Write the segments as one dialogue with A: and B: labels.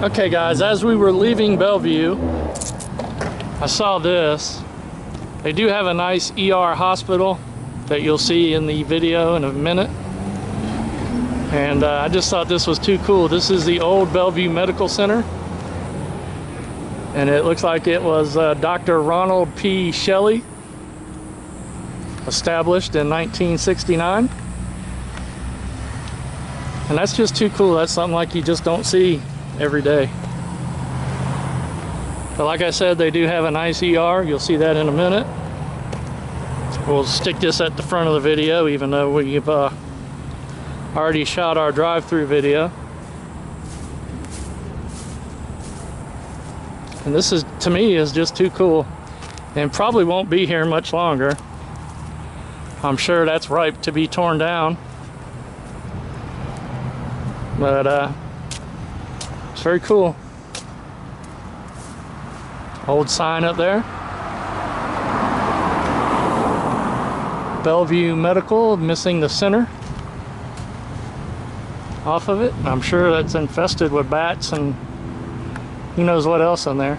A: Okay guys, as we were leaving Bellevue, I saw this. They do have a nice ER hospital that you'll see in the video in a minute. And I just thought this was too cool. This is the old Bellevue Medical Center. And it looks like it was Dr. Ronald P. Shelley, established in 1969. And that's just too cool. That's something like you just don't see every day. But like I said, they do have a nice ER. You'll see that in a minute. We'll stick this at the front of the video, even though we've already shot our drive-through video. And this is, to me, is just too cool. And probably won't be here much longer. I'm sure that's ripe to be torn down. But it's very cool. Old sign up there. Bellevue Medical, missing the center off of it. I'm sure that's infested with bats and who knows what else in there.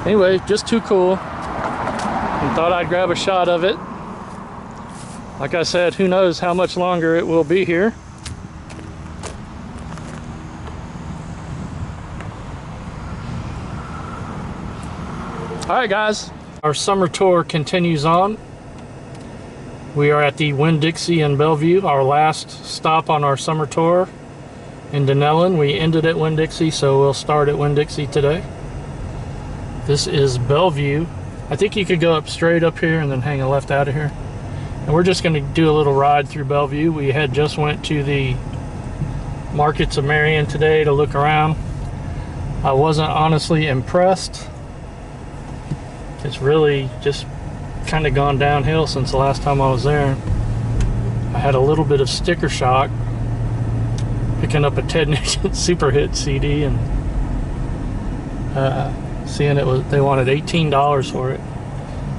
A: Anyway, just too cool. And thought I'd grab a shot of it. Like I said, who knows how much longer it will be here. Alright guys, our summer tour continues on. We are at the Winn-Dixie in Bellevue, our last stop on our summer tour in Denellen. We ended at Winn-Dixie, so we'll start at Winn-Dixie today. This is Bellevue. I think you could go up straight up here and then hang a left out of here. And we're just going to do a little ride through Bellevue. We had just went to the markets of Marion today to look around. I wasn't honestly impressed. It's really just kind of gone downhill since the last time I was there. I had a little bit of sticker shock picking up a Ted Nugent Super Hit CD and seeing they wanted $18 for it.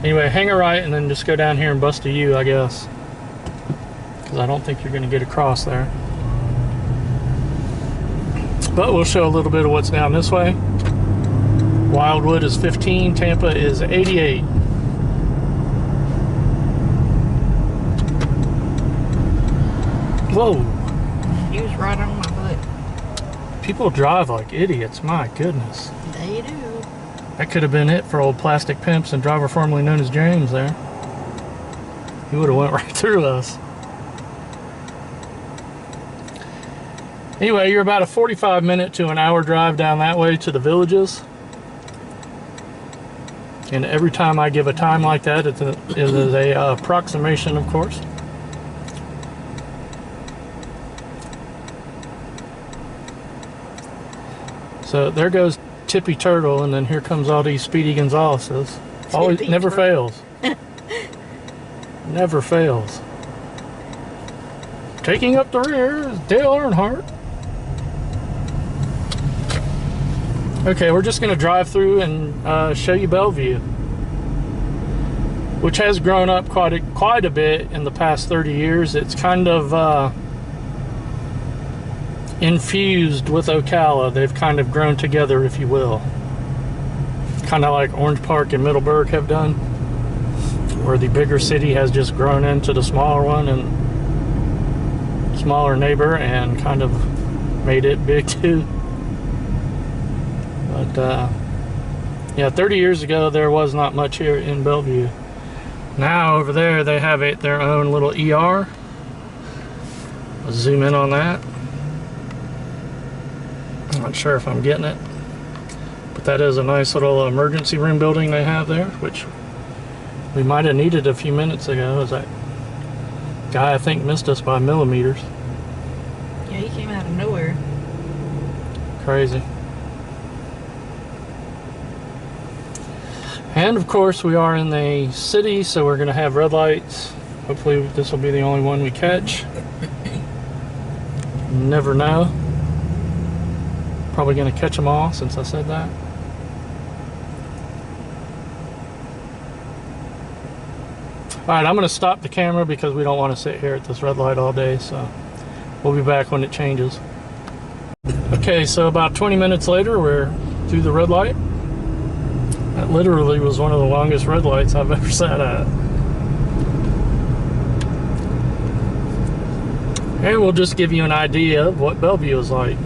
A: Anyway, hang a right and then just go down here and bust a U, I guess, because I don't think you're going to get across there. But we'll show a little bit of what's down this way. Wildwood is 15, Tampa is 88. Whoa.
B: He was right on my butt.
A: People drive like idiots, my goodness.
B: They do.
A: That could have been it for old Plastic Pimps and driver formerly known as James there. He would have went right through us. Anyway, you're about a 45-minute to an hour drive down that way to the villages. And every time I give a time like that, it is a approximation, of course. So there goes Tippy Turtle, and then here comes all these Speedy Gonzaleses. Always, never fails. Never fails. Taking up the rear is Dale Earnhardt. Okay, we're just going to drive through and show you Bellevue, which has grown up quite a bit in the past 30 years. It's kind of infused with Ocala. They've kind of grown together, if you will. Kind of like Orange Park and Middleburg have done, where the bigger city has just grown into the smaller one and smaller neighbor and kind of made it big too. But yeah, 30 years ago there was not much here in Bellevue. Now over there they have their own little ER. I'll zoom in on that. I'm not sure if I'm getting it, but that is a nice little emergency room building they have there, which we might have needed a few minutes ago, as that guy I think missed us by millimeters.
B: Yeah, he came out of nowhere.
A: Crazy. And of course we are in the city, so we're going to have red lights. Hopefully this will be the only one we catch. Never know. Probably going to catch them all since I said that. Alright, I'm going to stop the camera because we don't want to sit here at this red light all day, so We'll be back when it changes. Okay, so about 20 minutes later, we're through the red light. That literally was one of the longest red lights I've ever sat at. And we'll just give you an idea of what Bellevue is like.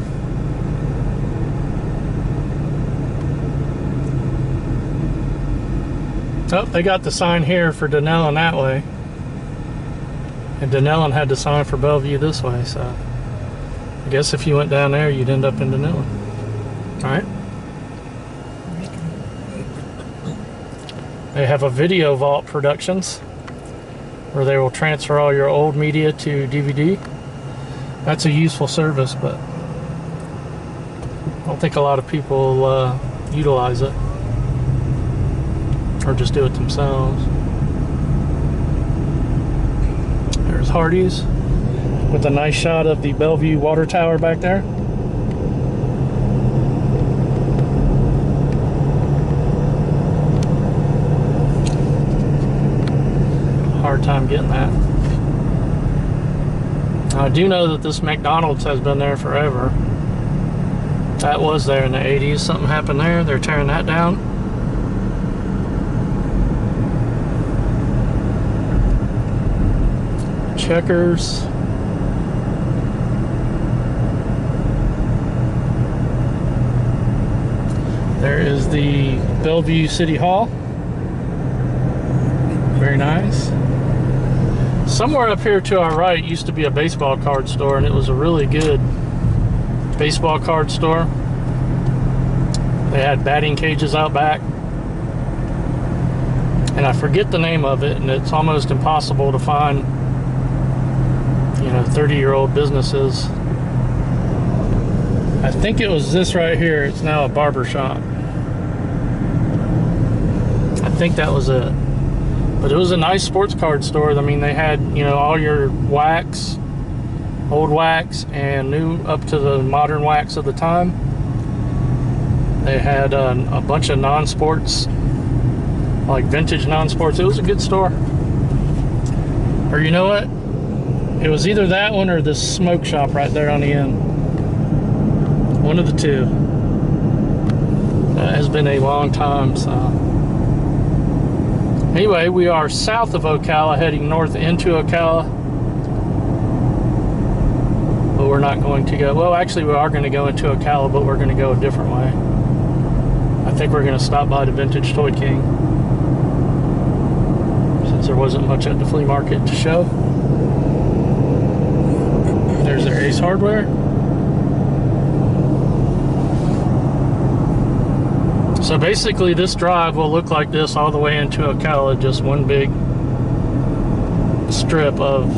A: Oh, they got the sign here for Denellen that way. And Denellen had the sign for Bellevue this way, so I guess if you went down there, you'd end up in Denellen. All right. They have a Video Vault Productions where they will transfer all your old media to DVD. That's a useful service, but I don't think a lot of people utilize it or just do it themselves. There's Hardee's with a nice shot of the Bellevue water tower back there. Hard time getting that. I do know that this McDonald's has been there forever. That was there in the 80s. Something happened there. They're tearing that down. Checkers. There is the Bellevue City Hall. Very nice. Somewhere up here to our right used to be a baseball card store, and it was a really good baseball card store. They had batting cages out back, and I forget the name of it, and it's almost impossible to find, you know, 30-year-old businesses. I think it was this right here. It's now a barber shop. I think that was it. But it was a nice sports card store. I mean, they had, you know, all your wax, old wax, and new up to the modern wax of the time. They had a bunch of non-sports, like vintage non-sports. It was a good store. Or you know what? It was either that one or this smoke shop right there on the end. One of the two. That has been a long time, so. Anyway, we are south of Ocala, heading north into Ocala. But we're not going to go, well, actually we are going to go into Ocala, but we're going to go a different way. I think we're going to stop by the Vintage Toy King, since there wasn't much at the flea market to show. There's their Ace Hardware. So basically this drive will look like this all the way into Ocala, just one big strip of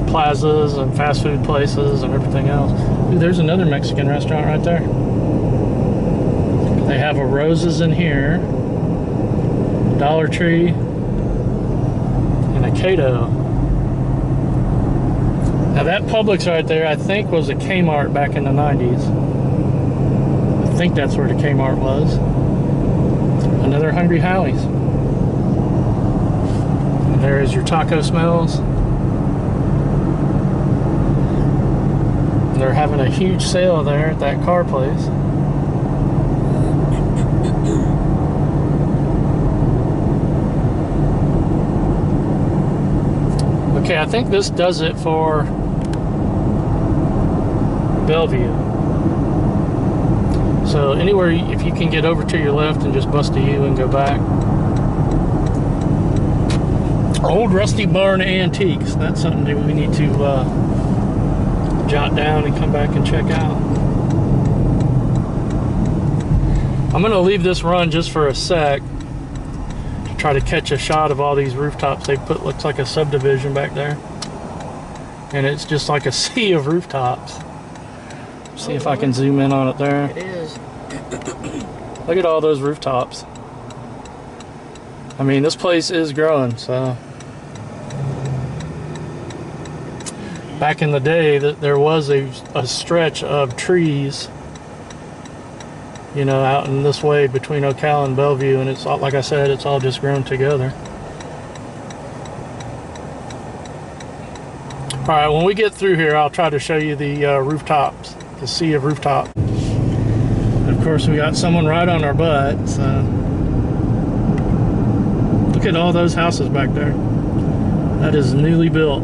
A: plazas and fast food places and everything else. Ooh, there's another Mexican restaurant right there. They have a Rose's in here, Dollar Tree, and a Cato. Now that Publix right there, I think was a Kmart back in the 90s. I think that's where the Kmart was. Another Hungry Howie's. And there is your taco smells. They're having a huge sale there at that car place. Okay, I think this does it for Bellevue. So anywhere, if you can get over to your left and just bust a U and go back. Old Rusty Barn Antiques. That's something that we need to jot down and come back and check out. I'm going to leave this run just for a sec to try to catch a shot of all these rooftops they put. Looks like a subdivision back there. And it's just like a sea of rooftops. See if I can zoom in on it there.
B: It is.
A: Look at all those rooftops. I mean, this place is growing, so. Back in the day, there was a stretch of trees, you know, out in this way between Ocala and Bellevue, and it's all, like I said, it's all just grown together. All right, when we get through here, I'll try to show you the rooftops, the sea of rooftop. Of course, we got someone right on our butt, so look at all those houses back there. That is newly built.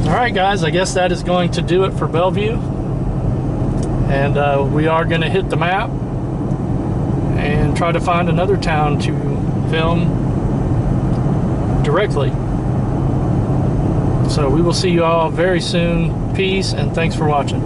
A: All right, guys, I guess that is going to do it for Bellevue. And we are going to hit the map and try to find another town to film directly. So we will see you all very soon. Peace, and thanks for watching.